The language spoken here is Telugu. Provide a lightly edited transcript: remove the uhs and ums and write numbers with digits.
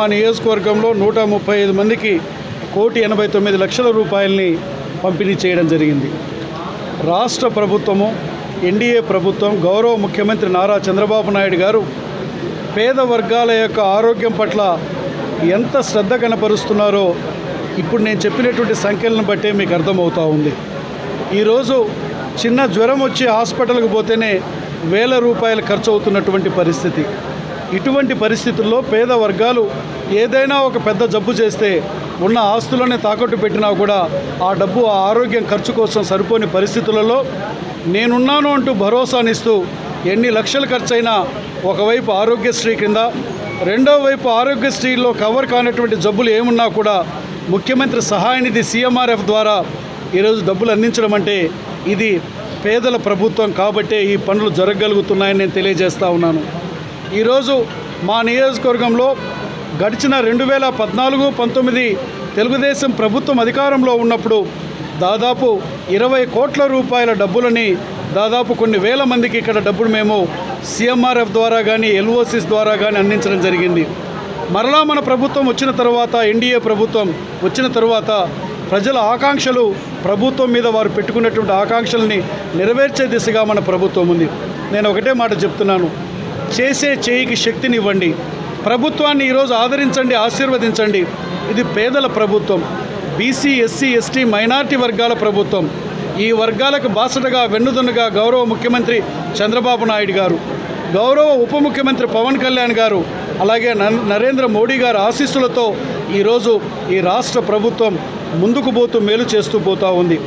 మా నియోజకవర్గంలో 135 మందికి 1,89,00,000 రూపాయలని పంపిణీ చేయడం జరిగింది. రాష్ట్ర ప్రభుత్వము, ఎన్డీఏ ప్రభుత్వం, గౌరవ ముఖ్యమంత్రి నారా చంద్రబాబు నాయుడు గారు పేద వర్గాల యొక్క ఆరోగ్యం పట్ల ఎంత శ్రద్ధ కనపరుస్తున్నారో ఇప్పుడు నేను చెప్పినటువంటి సంఖ్యలను బట్టే మీకు అర్థమవుతూ ఉంది. ఈరోజు చిన్న జ్వరం వచ్చి హాస్పిటల్కి పోతేనే వేల రూపాయలు ఖర్చు అవుతున్నటువంటి పరిస్థితి. ఇటువంటి పరిస్థితుల్లో పేద వర్గాలు ఏదైనా ఒక పెద్ద జబ్బు చేస్తే ఉన్న ఆస్తులనే తాకట్టు పెట్టినా కూడా ఆ డబ్బు ఆ ఆరోగ్యం ఖర్చు కోసం సరిపోని పరిస్థితులలో నేనున్నాను అంటూ భరోసానిస్తూ ఎన్ని లక్షలు ఖర్చైనా ఒకవైపు ఆరోగ్యశ్రీ కింద, రెండో వైపు ఆరోగ్యశ్రీలో కవర్ కానటువంటి జబ్బులు ఏమున్నా కూడా ముఖ్యమంత్రి సహాయ నిధి CMRF ద్వారా ఈరోజు డబ్బులు అందించడం అంటే ఇది పేదల ప్రభుత్వం కాబట్టే ఈ పనులు జరగగలుగుతున్నాయని నేను తెలియజేస్తూ ఉన్నాను. ఈరోజు మా నియోజకవర్గంలో గడిచిన 2014-19 తెలుగుదేశం ప్రభుత్వం అధికారంలో ఉన్నప్పుడు దాదాపు 20 కోట్ల రూపాయల డబ్బులని దాదాపు కొన్ని వేల మందికి ఇక్కడ డబ్బులు మేము CMRF ద్వారా కానీ LOCs ద్వారా కానీ అందించడం జరిగింది. మరలా మన ప్రభుత్వం వచ్చిన తర్వాత, ఎన్డీఏ ప్రభుత్వం వచ్చిన తర్వాత ప్రజల ఆకాంక్షలు, ప్రభుత్వం మీద వారు పెట్టుకున్నటువంటి ఆకాంక్షల్ని నెరవేర్చే దిశగా మన ప్రభుత్వం ఉంది. నేను ఒకటే మాట చెప్తున్నాను, చేసే చేయికి శక్తినివ్వండి. ప్రభుత్వాన్ని ఈరోజు ఆదరించండి, ఆశీర్వదించండి. ఇది పేదల ప్రభుత్వం, బీసీ, ఎస్సీ, ఎస్టీ, మైనార్టీ వర్గాల ప్రభుత్వం. ఈ వర్గాలకు బాసటగా, వెన్నుదన్నుగా గౌరవ ముఖ్యమంత్రి చంద్రబాబు నాయుడు గారు, గౌరవ ఉప ముఖ్యమంత్రి పవన్ కళ్యాణ్ గారు, అలాగే నరేంద్ర మోడీ గారి ఆశీస్సులతో ఈరోజు ఈ రాష్ట్ర ప్రభుత్వం ముందుకు పోతూ మేలు చేస్తూ పోతూ ఉంది.